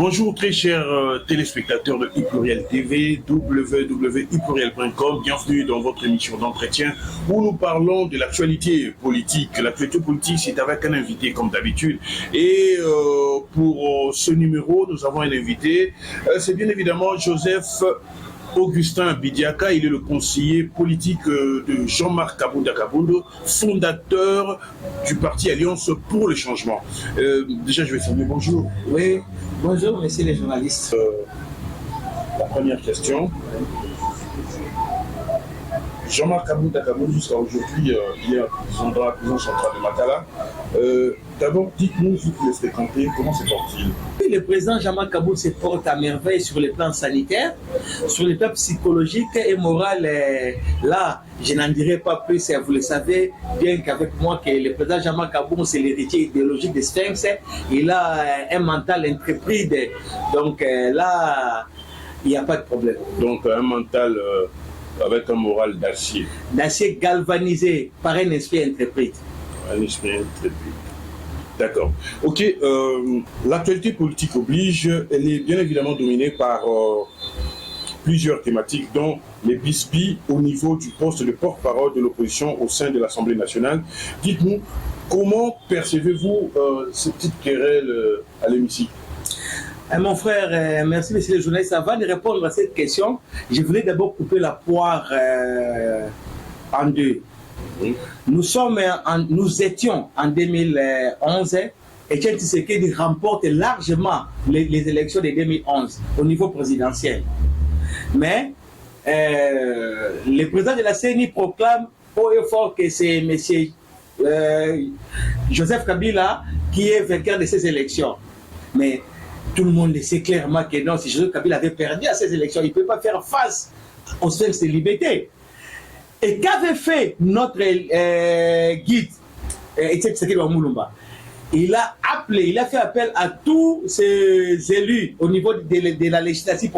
Bonjour très chers téléspectateurs de iPluriel TV, www.ipluriel.com. Bienvenue dans votre émission d'entretien où nous parlons de l'actualité politique. L'actualité politique, c'est avec un invité comme d'habitude. Et pour ce numéro, nous avons un invité. C'est bien évidemment Joseph Augustin Bidiaka. Il est le conseiller politique de Jean-Marc Kabunda Kabundo, fondateur du parti Alliance pour le changement. Déjà, je vais saluer. Bonjour. Oui, bonjour, messieurs les journalistes. La première question. Jean-Marc Kabunda Kabundo, jusqu'à aujourd'hui, il est dans la prison centrale de Matala. D'abord, dites-nous, vous qui le fréquentez, comment se porte-t-il? Le président Jean-Marc Kaboul se porte à merveille sur le plan sanitaire, sur le plan psychologique et moral. Là, je n'en dirai pas plus, vous le savez bien qu'avec moi, que le président Jean-Marc Kaboul, c'est l'héritier idéologique de Sphinx. Il a un mental intrépide. Donc là, il n'y a pas de problème. Donc un mental avec un moral d'acier. D'acier galvanisé par un esprit intrépide. Un esprit intrépide. D'accord. Ok, l'actualité politique oblige, elle est bien évidemment dominée par plusieurs thématiques, dont les bisbilles au niveau du poste de porte-parole de l'opposition au sein de l'Assemblée nationale. Dites-nous, comment percevez-vous ces petites querelles à l'hémicycle? Mon frère, merci monsieur le journaliste. Avant de répondre à cette question, je voulais d'abord couper la poire en deux. Nous étions en 2011 et Etienne Tshisekedi remporte largement les élections de 2011 au niveau présidentiel. Mais le président de la CENI proclame haut et fort que c'est M. Joseph Kabila qui est vainqueur de ces élections. Mais tout le monde le sait clairement que non, si Joseph Kabila avait perdu à ces élections, il ne peut pas faire face aux sphinx de liberté. Et qu'avait fait notre guide, Etienne Tshisekedi Wamulumba? Il a fait appel à tous ces élus au niveau de la législative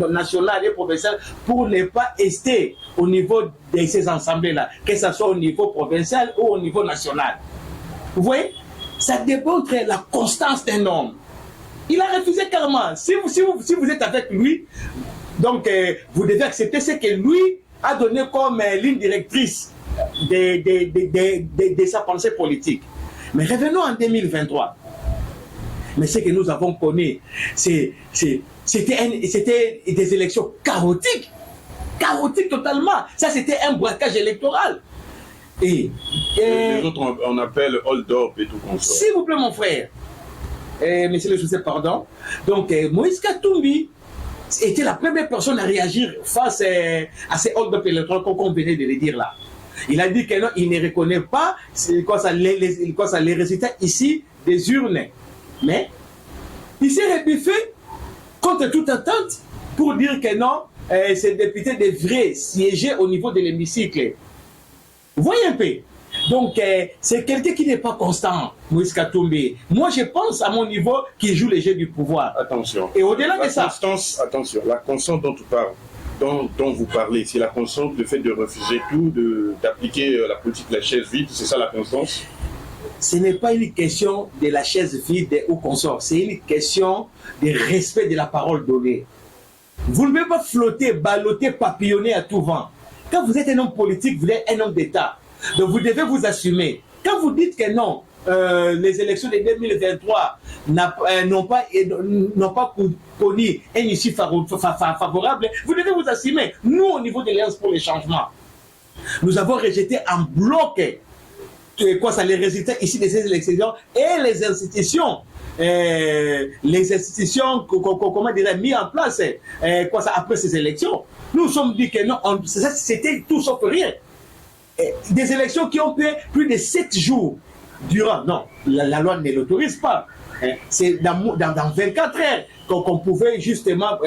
nationale et provinciale pour ne pas rester au niveau de ces assemblées-là, que ce soit au niveau provincial ou au niveau national. Vous voyez, ça démontre la constance d'un homme. Il a refusé carrément. Si vous êtes avec lui, donc vous devez accepter ce que lui a donné comme ligne directrice de sa pensée politique. Mais revenons en 2023. Mais ce que nous avons connu, c'était des élections chaotiques. Chaotiques totalement. Ça, c'était un braquage électoral. Et les autres, on appelle hold-up et tout comme ça. S'il vous plaît, mon frère, monsieur le Joseph, pardon. Donc, Moïse Katumbi était la première personne à réagir face à ces hold-up électoraux qu'on venait de le dire là. Il a dit que non, il ne reconnaît pas les résultats ici des urnes. Mais il s'est rebuffé contre toute attente pour dire que non, ces députés devraient siéger au niveau de l'hémicycle. Vous voyez un peu? Donc, c'est quelqu'un qui n'est pas constant, Moïse Katumbi. Moi, je pense, à mon niveau, qu'il joue les jeux du pouvoir. Attention. Et au-delà de ça... Attention, la constance dont vous parlez, c'est la constance, le fait de refuser tout, d'appliquer la politique de la chaise vide, c'est ça la constance? Ce n'est pas une question de la chaise vide ou consort, c'est une question de respect de la parole donnée. Vous ne pouvez pas flotter, balloter, papillonner à tout vent. Quand vous êtes un homme politique, vous êtes un homme d'État. Donc vous devez vous assumer. Quand vous dites que non, les élections de 2023 n'ont pas connu un issue favorable, vous devez vous assumer. Nous, au niveau de l'Alliance pour le changement, nous avons rejeté en bloc les résultats ici de ces élections et les institutions comment dire, mis en place après ces élections. Nous nous sommes dit que non, c'était tout sauf rien. Des élections qui ont fait plus de 7 jours durant. Non, la loi ne l'autorise pas. C'est dans 24 heures qu'on pouvait justement,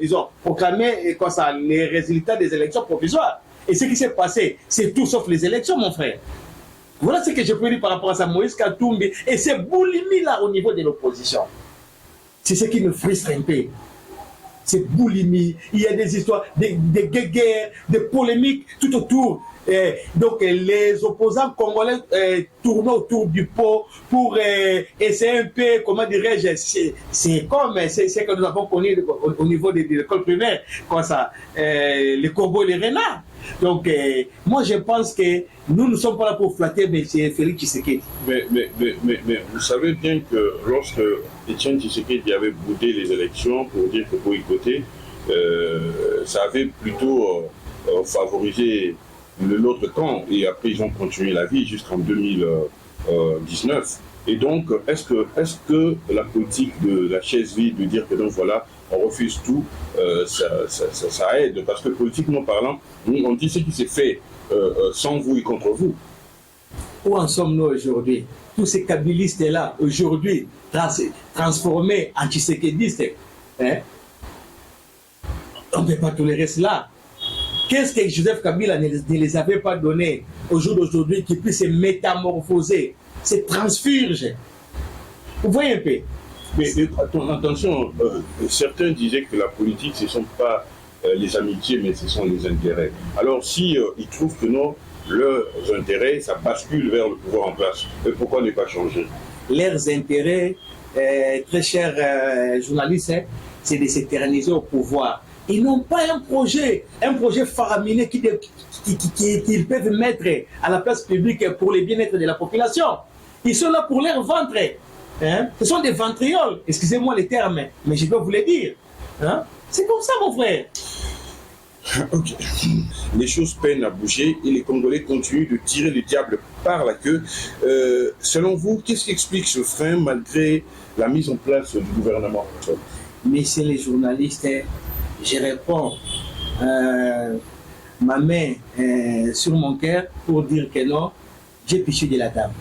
disons, proclamer les résultats des élections provisoires. Et ce qui s'est passé, c'est tout sauf les élections, mon frère. Voilà ce que je peux dire par rapport à ça, Moïse Katumbi. Et c'est boulimie là au niveau de l'opposition. C'est ce qui me frustre un peu. c'est boulimie, il y a des histoires, des guerres, des polémiques tout autour. Donc les opposants congolais tournent autour du pot pour essayer un peu, comment dirais-je, c'est comme c'est que nous avons connu au niveau de l'école primaire, comme ça, les corbeaux et les renards. Donc moi je pense que nous ne sommes pas là pour flatter M. Félix Tshisekedi. Mais vous savez bien que lorsque Etienne Tshisekedi avait boudé les élections pour dire que boycotter, ça avait plutôt favorisé l'autre camp, et après ils ont continué la vie jusqu'en 2019. Et donc, est-ce que la politique de la chaise vide, de dire que donc voilà, on refuse tout, ça aide? Parce que politiquement parlant, on dit ce qui s'est fait sans vous et contre vous. Où en sommes-nous aujourd'hui? Tous ces kabylistes-là, aujourd'hui, transformés en tshisekédistes, hein? On ne peut pas tolérer cela. Qu'est-ce que Joseph Kabila ne les avait pas donné au jour d'aujourd'hui qui puisse se métamorphoser, se transfurger? Vous voyez un peu? Mais attention, certains disaient que la politique, ce ne sont pas les amitiés, mais ce sont les intérêts. Alors si ils trouvent que non, leurs intérêts, ça bascule vers le pouvoir en place, pourquoi ne pas changer? Leurs intérêts, très chers journalistes, hein, c'est de s'éterniser au pouvoir. Ils n'ont pas un projet faramineux qu'ils peuvent mettre à la place publique pour le bien-être de la population. Ils sont là pour leur ventre. Hein? Ce sont des ventrioles, excusez-moi les termes, mais je peux vous le dire. Hein? C'est comme ça, mon frère. Ok. Les choses peinent à bouger et les Congolais continuent de tirer le diable par la queue. Selon vous, qu'est-ce qui explique ce frein malgré la mise en place du gouvernement? Messieurs les journalistes, je réponds ma main sur mon cœur pour dire que non, j'ai pitié de la dame.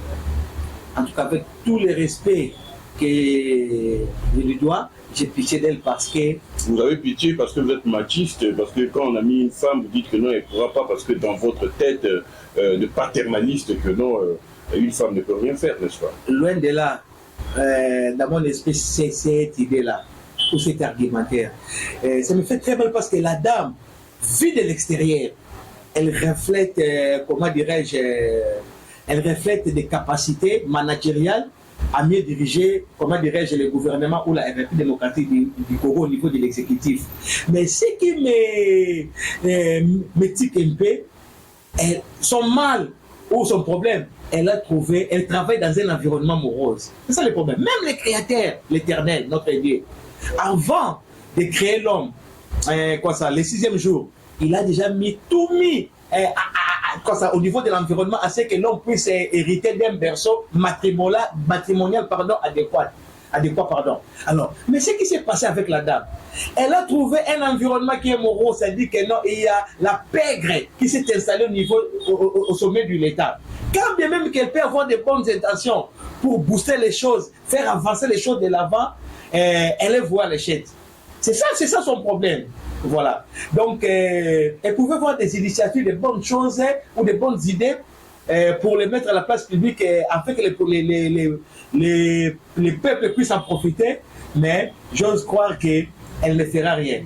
En tout cas, avec tout le respect que je lui dois, j'ai pitié d'elle parce que... Vous avez pitié parce que vous êtes machiste, parce que quand on a mis une femme, vous dites que non, elle ne pourra pas, parce que dans votre tête de paternaliste, que non, une femme ne peut rien faire, n'est-ce pas? Loin de là, dans mon esprit, c'est cette idée-là, ou cet argumentaire. Ça me fait très mal parce que la dame, vue de l'extérieur, elle reflète, comment dirais-je, elle reflète des capacités managériales à mieux diriger, comment dirais-je, le gouvernement ou la République démocratique du Congo au niveau de l'exécutif. Mais ce qui me tique un peu, son mal ou son problème, elle travaille dans un environnement morose. C'est ça le problème. Même le Créateur, l'Éternel, notre Dieu, avant de créer l'homme, le 6e jour, il a déjà tout mis au niveau de l'environnement, à ce que l'homme puisse hériter d'un berceau matrimonial adéquat. Alors, mais ce qui s'est passé avec la dame, elle a trouvé un environnement qui est morose, ça dit que non, il y a la pègre qui s'est installée au sommet de l'État. Quand bien même qu'elle peut avoir de bonnes intentions pour booster les choses, faire avancer les choses de l'avant, elle est vouée à l'échec. C'est ça son problème. Voilà. Donc, elle pouvait voir des initiatives, des bonnes choses ou des bonnes idées pour les mettre à la place publique afin que les peuples puissent en profiter, mais j'ose croire qu'elle ne fera rien.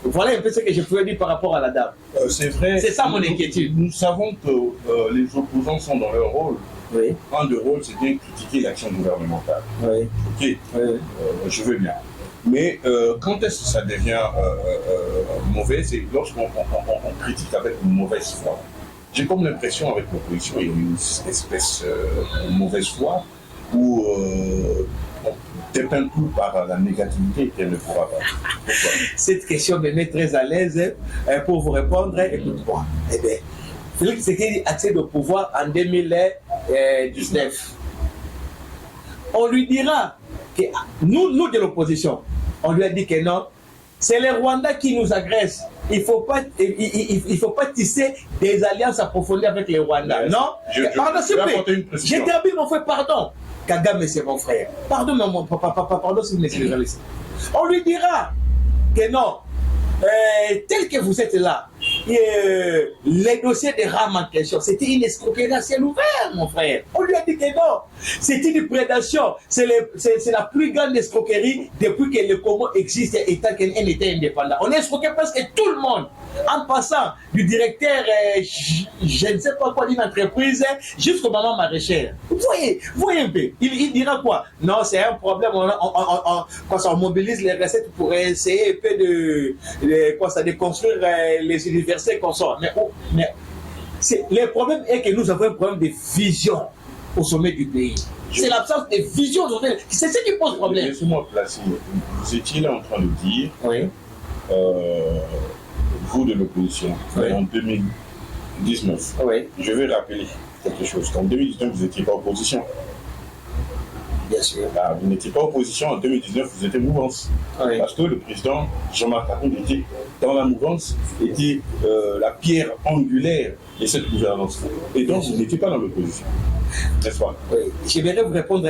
Voilà un peu ce que je pouvais dire par rapport à la dame. C'est vrai. C'est ça mon inquiétude. Nous savons que les opposants sont dans leur rôle. Oui. Un des rôles, c'est bien critiquer l'action gouvernementale. Oui. Ok, oui. Je veux bien. Mais quand est-ce que ça devient mauvais? C'est lorsqu'on critique avec une mauvaise foi. J'ai comme l'impression avec l'opposition, il y a une espèce de mauvaise foi où on dépeint tout par la négativité qu'elle ne pourra pas. Pourquoi? Cette question me met très à l'aise pour vous répondre. Écoute-moi. Eh bien, Félix Tshisekedi accède au pouvoir en 2019. On lui dira que nous de l'opposition, on lui a dit que non, c'est les Rwandais qui nous agressent. Il ne faut pas tisser des alliances approfondies avec les Rwandais. Non? Pardon, s'il vous plaît. J'ai terminé mon frère, pardon. Kagame, c'est mon frère. Pardon, mon papa, pardon si vous me laissez les. On lui dira que non, tel que vous êtes là, les dossiers de RAM en question, c'était une escroquerie à ciel ouvert, mon frère. On lui a dit que non. C'est une prédation. C'est la plus grande escroquerie depuis que le Congo existe et tant qu'elle était indépendant. On a escroqué presque tout le monde. En passant du directeur, je ne sais pas quoi, d'une entreprise, jusqu'au maman maraîchère. Voyez un peu. Il dira quoi? Non, c'est un problème. On mobilise les recettes pour essayer un peu de construire les universités qu'on sort. Mais le problème est que nous avons un problème de vision au sommet du pays. C'est l'absence de vision. C'est ce qui pose problème. Laissez-moi placer. Vous étiez là en train de dire, oui. Vous de l'opposition, oui. En 2019, oui. Je vais rappeler quelque chose. En 2019, vous n'étiez pas opposition. Bien sûr. Là, vous n'étiez pas opposition. En 2019, vous étiez mouvance. Oui. Parce que le président Jean-Marc Aboun était dans la mouvance, était la pierre angulaire de cette gouvernance. Et donc, vous n'étiez pas dans l'opposition. N'est-ce pas? Oui. J'aimerais vous répondre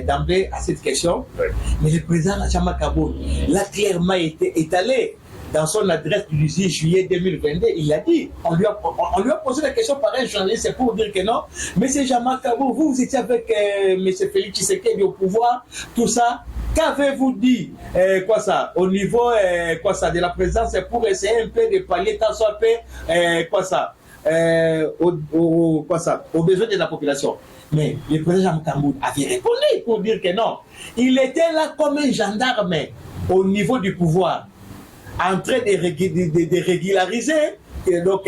d'emblée à cette question. Oui. Mais le président Jean-Marc Aboun l'a clairement étalé dans son adresse du 18 juillet 2022. Il a dit, on lui a posé la question par un journaliste, c'est pour dire que non. Mais c'est Jean-Marc Aboun, vous étiez avec M. Félix Tshisekedi au pouvoir, tout ça. Qu'avez-vous dit au niveau de la présidence pour essayer un peu de pallier tant soit peu aux besoins de la population? Mais le président Jean-Marc Aboun avait répondu pour dire que non. Il était là comme un gendarme au niveau du pouvoir, en train de régulariser donc,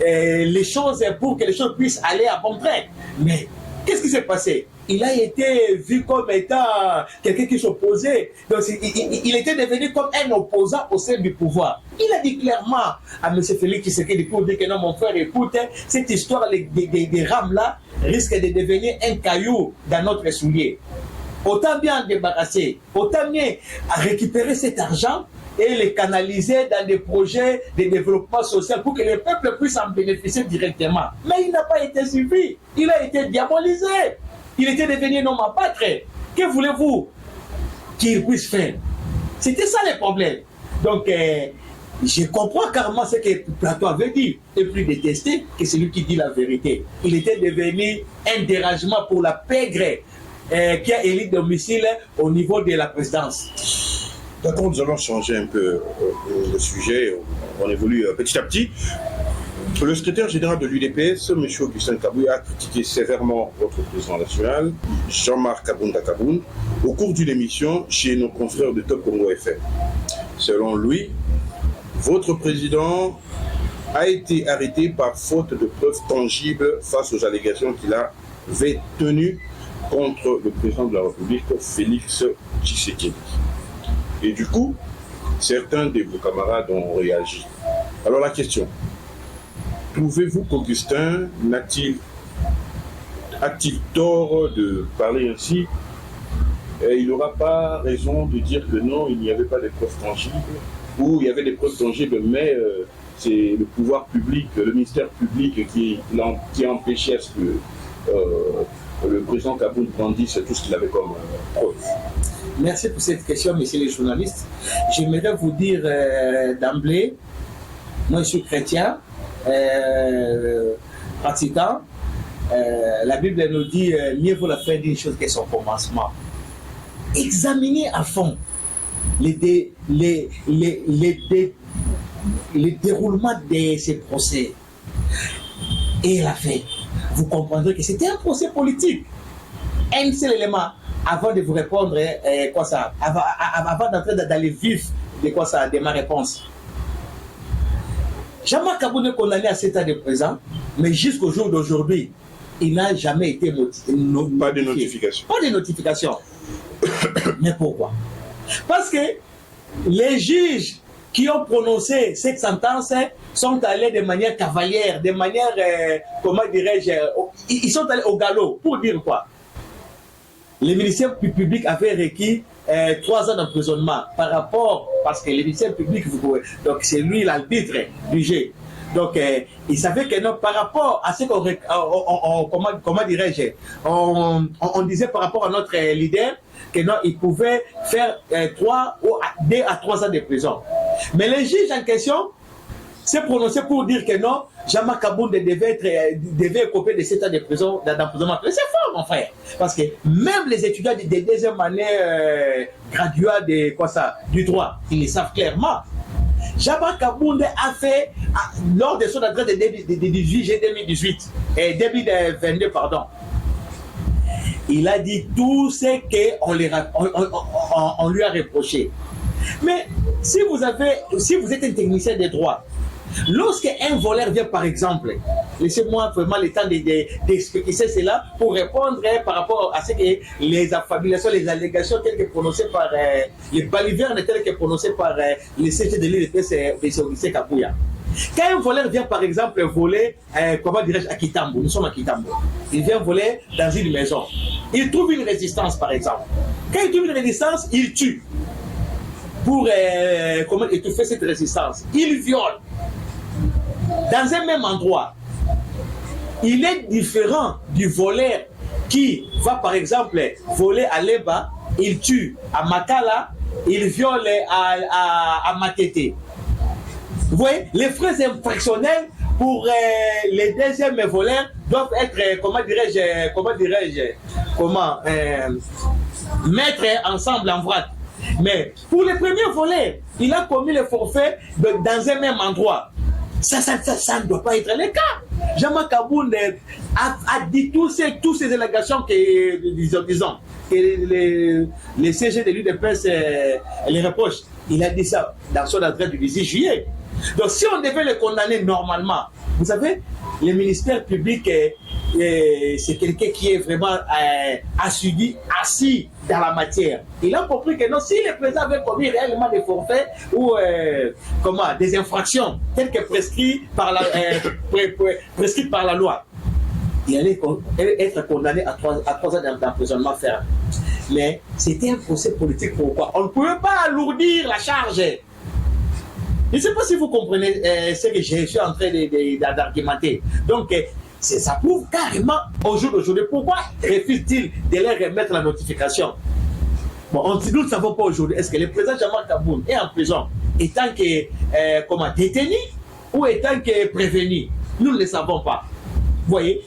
les choses pour que les choses puissent aller à bon train. Mais qu'est-ce qui s'est passé? Il a été vu comme étant quelqu'un qui s'opposait. Donc, il était devenu comme un opposant au sein du pouvoir. Il a dit clairement à M. Félix Tshisekedi pour dire que non, mon frère, écoute, cette histoire des rames-là risque de devenir un caillou dans notre soulier. Autant bien en débarrasser, autant bien récupérer cet argent et les canaliser dans des projets de développement social pour que le peuple puisse en bénéficier directement. Mais il n'a pas été suivi. Il a été diabolisé. Il était devenu un homme à battre. Que voulez-vous qu'il puisse faire? C'était ça le problème. Donc, je comprends carrément ce que Plateau avait dit. Et plus détesté que celui qui dit la vérité. Il était devenu un dérangement pour la pègre qui a élu domicile au niveau de la présidence. D'accord, nous allons changer un peu le sujet. On évolue petit à petit. Le secrétaire général de l'UDPS, M. Augustin Kabouya, a critiqué sévèrement votre président national, Jean-Marc Aboun, au cours d'une émission chez nos confrères de Top Congo FM. Selon lui, votre président a été arrêté par faute de preuves tangibles face aux allégations qu'il avait tenues contre le président de la République, Félix Tshisekedi. Et du coup, certains de vos camarades ont réagi. Alors la question, trouvez-vous qu'Augustin a-t-il tort de parler ainsi? Il n'aura pas raison de dire que non, il n'y avait pas de preuves tangibles, ou il y avait des preuves tangibles, mais c'est le pouvoir public, le ministère public qui a empêché à ce que le président Kaboun brandisse tout ce qu'il avait comme preuve. Merci pour cette question, messieurs les journalistes. J'aimerais vous dire d'emblée, moi je suis chrétien, pratiquant. La Bible nous dit mieux vaut la fin d'une chose que son commencement. Examinez à fond les déroulements de ces procès et la fin. Vous comprendrez que c'était un procès politique. Un seul élément. Avant de vous répondre, avant d'entrer dans les vifs de ma réponse. Jean-Marc Aboun est condamné à 7 ans de prison, mais jusqu'au jour d'aujourd'hui, il n'a jamais été notifié. Pas de notification. Pas de notification. Mais pourquoi? Parce que les juges qui ont prononcé cette sentence sont allés de manière cavalière, de manière, comment dirais-je, ils sont allés au galop. Pour dire quoi? Le ministère public avait requis 3 ans d'emprisonnement par rapport, parce que le ministère public, donc c'est lui l'arbitre du jeu. Donc il savait que non, par rapport à ce qu'on, comment dirais-je, on disait par rapport à notre leader, que non, il pouvait faire 2 à 3 ans de prison. Mais les juges en question s'est prononcé pour dire que non, Jean-Marc Kabound devait écoper de 7 ans de prison, d'emprisonnement. C'est fort, mon frère. Parce que même les étudiants des deuxième année graduats du droit, ils le savent clairement. Jean-Marc Kabound a fait, lors de son adresse de 2022, pardon, il a dit tout ce qu'on lui a reproché. Mais si vous êtes un technicien des droits, lorsqu'un voleur vient, par exemple, laissez-moi vraiment le temps d'expliquer cela pour répondre par rapport à ce que les affabulations, les allégations telles que prononcées par les balivernes, telles que prononcées par les CG de l'IDPS de Augustin Kabouya. Quand un voleur vient, par exemple, voler, comment dirais-je, à Kitambo, nous sommes à Kitambo, il vient voler dans une maison. Il trouve une résistance, par exemple. Quand il trouve une résistance, il tue. Pour comment étouffer cette résistance. Il viole. Dans un même endroit. Il est différent du voleur qui va, par exemple, voler à Leba, il tue à Makala, il viole à Matete. Vous voyez, les frais infractionnels pour les deuxièmes voleurs doivent être, mettre ensemble en vrac. Mais pour les premiers voleurs, il a commis le forfait dans un même endroit. Ça ne doit pas être le cas. Jean-Marc Kabound a dit toutes ces allégations que, disons, que les CG de l'UDPS les reprochent. Il a dit ça dans son adresse du 18 juillet. Donc si on devait le condamner normalement, vous savez, le ministère public, c'est quelqu'un qui est vraiment assidu, assis dans la matière. Il a compris que non, si le président avait commis réellement des forfaits ou des infractions telles que prescrites par la loi, il allait être condamné à 3 ans d'emprisonnement ferme. Mais c'était un procès politique. Pourquoi? On ne pouvait pas alourdir la charge. Je ne sais pas si vous comprenez ce que je suis en train d'argumenter. Donc, ça prouve carrément au jour d'aujourd'hui. Pourquoi refuse-t-il de leur remettre la notification? Bon, nous ne savons pas aujourd'hui. Est-ce que le président Jean-Marc Kabound est en prison étant que détenu ou étant que prévenu? Nous ne le savons pas. Vous voyez?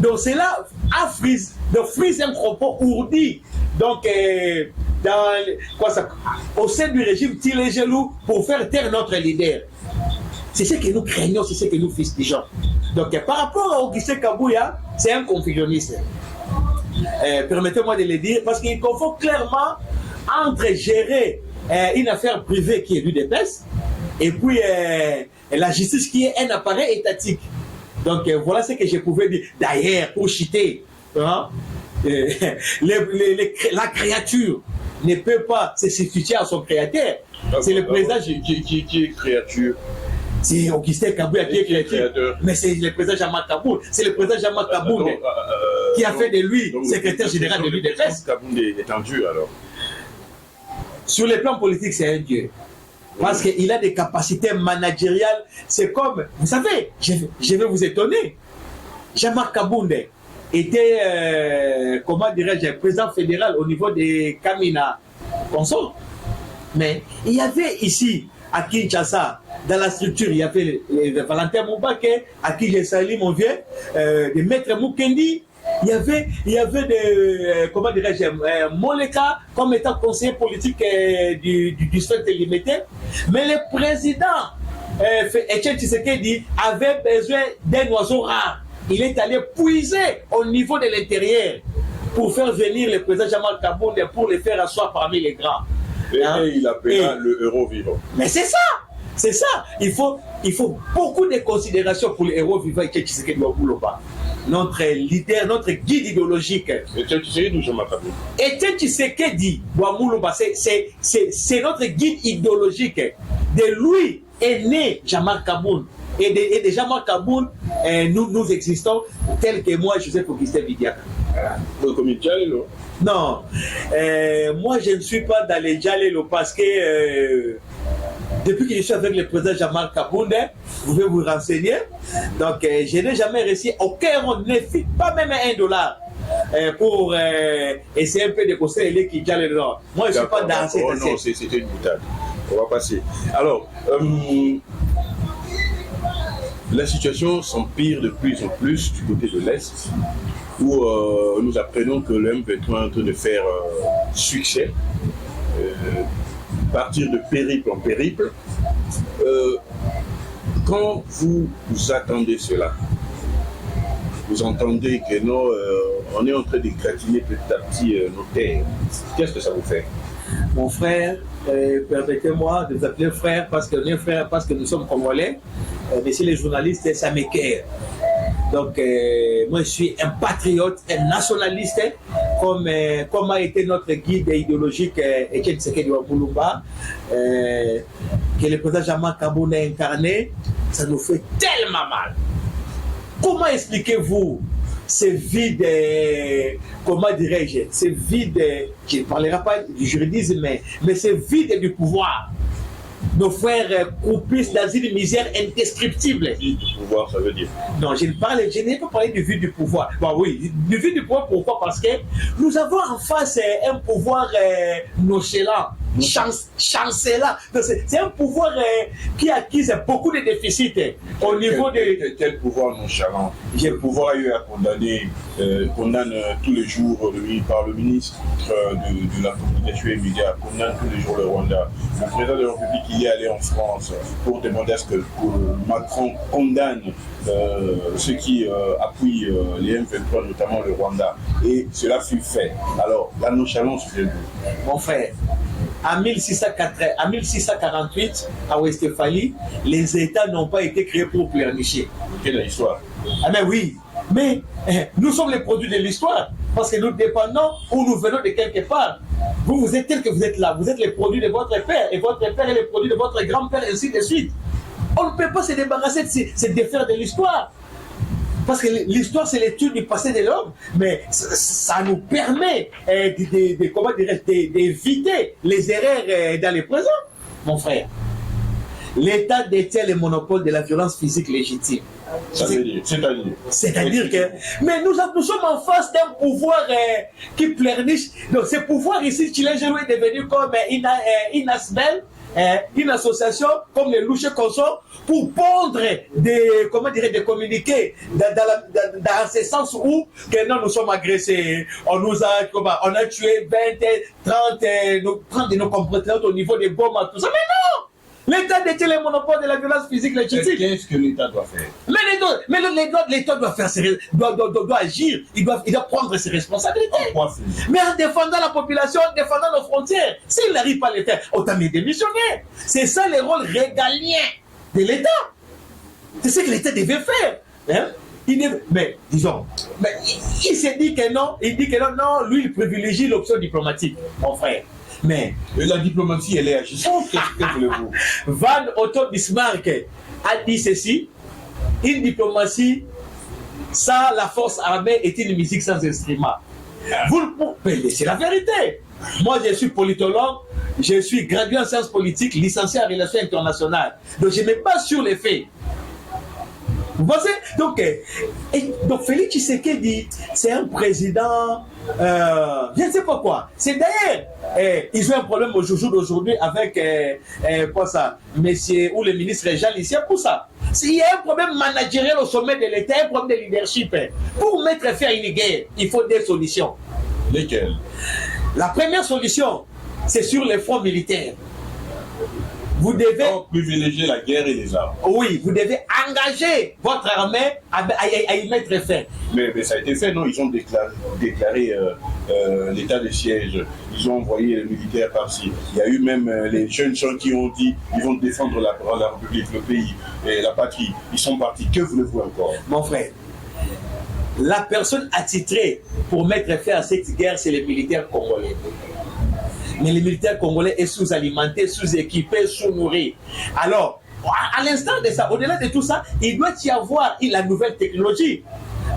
Donc, cela frise un propos ourdi. Donc, au sein du régime Tilé-Gelou pour faire taire notre leader. C'est ce que nous craignons, c'est ce que nous fustigeons. Donc, par rapport à Augustin Kabouya, c'est un confusionniste. Permettez-moi de le dire, parce qu'il confond clairement entre gérer une affaire privée qui est l'UDPS et puis la justice qui est un appareil étatique. Donc, voilà ce que je pouvais dire. D'ailleurs, pour citer, hein, la créature ne peut pas se substituer à son créateur. C'est le président qui est créature. C'est Augustin Kabouya qui est créateur. Mais c'est le président Jean-Marc Kabound. C'est le président Jean-Marc Kabound qui a fait de lui secrétaire général de l'UDPS. Kabound est un dieu alors. Sur le plan politique, c'est un dieu. Parce qu'il a des capacités managériales. C'est comme, vous savez, je vais vous étonner. Jean-Marc Kabound était, comment dirais-je, président fédéral au niveau des Kamina Consort. Mais il y avait ici, à Kinshasa, dans la structure, il y avait Valentin Moubake, à qui j'ai sali mon vieux, de Maître Mukendi. Il y avait des, comment dirais-je, Moleka comme étant conseiller politique du spectre limité. Mais le président, Etienne Tshisekedi, avait besoin d'un oiseau rare. Il est allé puiser au niveau de l'intérieur pour faire venir le président Jean-Marc Kabound pour le faire asseoir parmi les grands. Et il appela le héros vivant. Mais c'est ça! C'est ça! Il faut beaucoup de considération pour le héros vivant Etienne Tshisekedi Wabouloba. Notre leader, notre guide idéologique. Etienne Tshisekedi ou Jean-Marc Kabound? Etienne Tshisekedi Wabouloba, c'est notre guide idéologique. De lui est né Jean-Marc Kabound. Et de Jean-Marc Kabound, nous existons tel que moi, Joseph Augustin Vidiaka. Comme il Djalelo? Non, moi je ne suis pas dans les Djalelo parce que depuis que je suis avec le président Jean-Marc Kabound, vous pouvez vous renseigner. Donc je n'ai jamais reçu aucun rond, ne fit pas même $1 pour essayer un peu de conseiller les qui Djalelo. Moi je ne suis pas dans cette assiette. Non, c'était une boutade. On va passer. Alors, La situation s'empire de plus en plus du côté de l'Est, où nous apprenons que le M23 est en train de faire succès, partir de périple en périple. Quand vous attendez cela, vous entendez que non, on est en train d'égratigner petit à petit nos terres. Qu'est-ce que ça vous fait? Mon frère, permettez-moi de vous appeler frère parce que nous sommes Congolais. Messieurs les journalistes, ça m'équerre. Donc, moi, je suis un patriote, un nationaliste, comme a été notre guide idéologique, Etienne Tshisekedi Wambulumba, que le président Jean-Marc Kabila a incarné. Ça nous fait tellement mal. Comment expliquez-vous ce vide, comment dirais-je, ce vide, je ne parlerai pas du juridisme, mais ce vide du pouvoir? Nos frères croupissent dans une misère indescriptible. Du pouvoir, ça veut dire? Non, je n'ai pas parlé du vide du pouvoir. Bon, oui, du vide du pouvoir, pourquoi? Parce que nous avons en face un pouvoir nonchalant, chancelant. C'est un pouvoir qui acquise beaucoup de déficits au niveau de... Quel pouvoir nonchalant? Le pouvoir a eu à condamne tous les jours par le ministre de la communication et médias, condamne tous les jours le Rwanda. Le président de la République, il est allé en France pour demander à ce que Macron condamne ceux qui appuient les M23, notamment le Rwanda. Et cela fut fait. Alors, la nonchalance vient d'où? Mon frère, en 1648, à Westphalie, les États n'ont pas été créés pour pleurnicher. Quelle est l'histoire? Ah mais oui, mais nous sommes les produits de l'histoire, parce que nous dépendons ou nous venons de quelque part. Vous êtes tel que vous êtes là, vous êtes les produits de votre père, et votre père est les produits de votre grand-père, et ainsi de suite. On ne peut pas se débarrasser de se défaire de l'histoire. Parce que l'histoire, c'est l'étude du passé de l'homme, mais ça nous permet d'éviter les erreurs dans le présent, mon frère. L'État détient le monopole de la violence physique légitime. C'est-à-dire que... Mais nous sommes en face d'un pouvoir qui pleurniche. Donc ce pouvoir ici, Chilengelo est devenu comme une ASBEL, une association comme les louches consorts pour pondre des communiqués dans ce sens où que non, nous sommes agressés, on a tué 20, 30 de nos compatriotes au niveau des bombes, tout ça. Mais non! L'État détient le monopole de la violence physique légitime. Qu'est-ce que l'État doit faire? L'État doit agir, il doit prendre ses responsabilités. Mais en défendant la population, en défendant nos frontières, s'il n'arrive pas à le faire, autant mieux démissionner. C'est ça le rôle régalien de l'État. C'est ce que l'État devait faire. Hein? Mais disons, il s'est dit que non, non, lui il privilégie l'option diplomatique, mon frère. Mais la diplomatie, elle est agissante. Qu'est-ce que voulez-vous? Van Otto Bismarck a dit ceci: une diplomatie sans la force armée est une musique sans instrument. C'est la vérité. Moi, je suis politologue, je suis gradué en sciences politiques, licencié en relations internationales. Donc, je me base sur les faits. Vous pensez? Donc Félix Tshisekedi, c'est un président, je ne sais pas quoi. C'est d'ailleurs, ils ont un problème au jour d'aujourd'hui avec, quoi ça, monsieur ou le ministre Jean Lissia pour ça. S'il y a un problème managériel au sommet de l'État, un problème de leadership, pour mettre fin à une guerre, il faut des solutions. Lesquelles? La première solution, c'est sur les fronts militaires. Vous devez privilégier la guerre et les armes. Oui, vous devez engager votre armée à y mettre fin. Mais ça a été fait, non? Ils ont déclaré l'état de siège. Ils ont envoyé les militaires par-ci. Il y a eu même les jeunes gens qui ont dit ils vont défendre la République, le pays et la patrie. Ils sont partis. Que voulez-vous encore? Mon frère, la personne attitrée pour mettre fin à cette guerre, c'est les militaires congolais. Mais les militaires congolais sont sous-alimentés, sous-équipés, sous-nourris. Alors, à l'instant de ça, au-delà de tout ça, il doit y avoir la nouvelle technologie.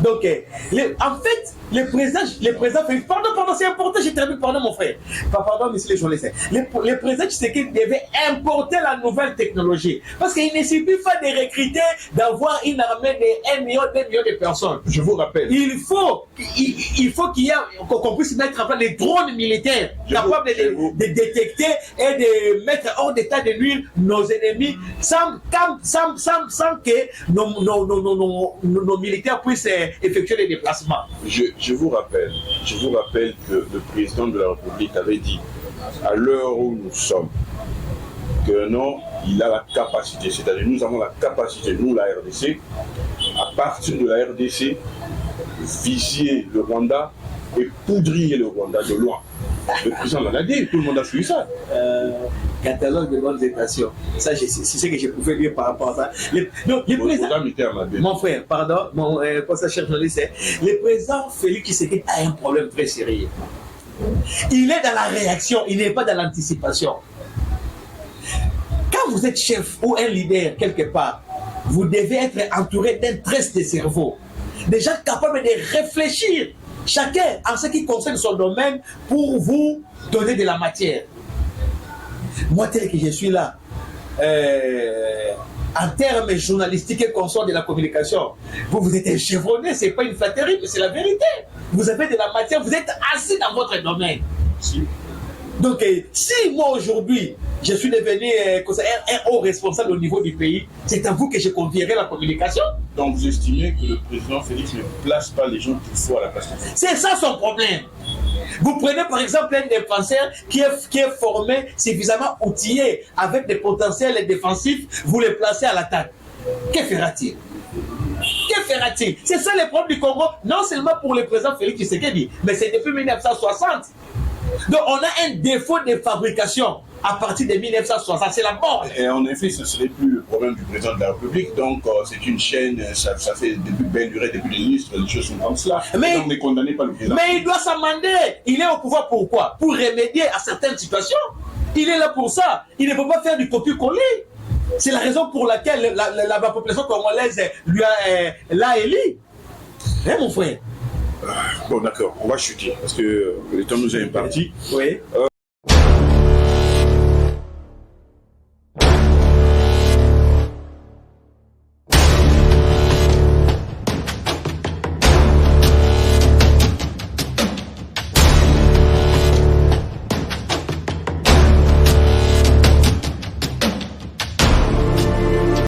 Donc, en fait, le président fait, pardon, c'est important, j'ai terminé, pardon mon frère. Pardon, monsieur les journalistes. Le président Tshisekedi devait importer la nouvelle technologie. Parce qu'il ne suffit pas de recruter, d'avoir une armée de 1 million, 2 millions de personnes. Je vous rappelle. Il faut qu'il y ait, qu'on puisse mettre en place des drones militaires capables de détecter et de mettre hors d'état de nuire nos ennemis sans que nos militaires puissent effectuer les déplacements. Je vous rappelle que le président de la République avait dit, à l'heure où nous sommes, que non, il a la capacité, c'est-à-dire nous avons la capacité, nous la RDC, à partir de la RDC, viser le Rwanda et poudriller le Rwanda de loin. Le président l'a dit, tout le monde a suivi ça. Catalogue de bonnes intentions. Ça, c'est ce que je pouvais dire par rapport à ça. Mon frère, pardon, pour ça, cher journaliste, le président Félix Tshisekedi a un problème très sérieux. Il est dans la réaction, il n'est pas dans l'anticipation. Quand vous êtes chef ou un leader quelque part, vous devez être entouré d'un tresse de cerveau. Des gens capables de réfléchir, chacun en ce qui concerne son domaine, pour vous donner de la matière. Moi, tel que je suis là, en termes journalistiques et consorts de la communication, vous êtes un chevronné, ce n'est pas une flatterie, mais c'est la vérité. Vous avez de la matière, vous êtes assis dans votre domaine. Si. Donc, si moi aujourd'hui, je suis devenu un haut responsable au niveau du pays, c'est à vous que je confierai la communication. Donc, vous estimez que le président Félix ne place pas les gens qu'il faut à la place de Félix? C'est ça son problème. Vous prenez par exemple un défenseur qui est formé, suffisamment outillé, avec des potentiels défensifs, vous le placez à l'attaque. Que fera-t-il? Que fera-t-il? C'est ça le problème du Congo, non seulement pour le président Félix Tshisekedi, mais c'est depuis 1960. Donc on a un défaut de fabrication à partir de 1960, c'est la mort. Et en effet, ce ne serait plus le problème du président de la République, donc c'est une chaîne, ça fait depuis belle durée, depuis des ministres, des choses comme cela. Mais on n'est condamné par le président. Mais il doit s'amender. Il est au pouvoir pourquoi? Pour remédier à certaines situations. Il est là pour ça. Il ne peut pas faire du copier-coller. C'est la raison pour laquelle la population congolaise l'a élu. Hein, mon frère? Bon, d'accord, on va chuter, parce que le temps nous est imparti. Oui.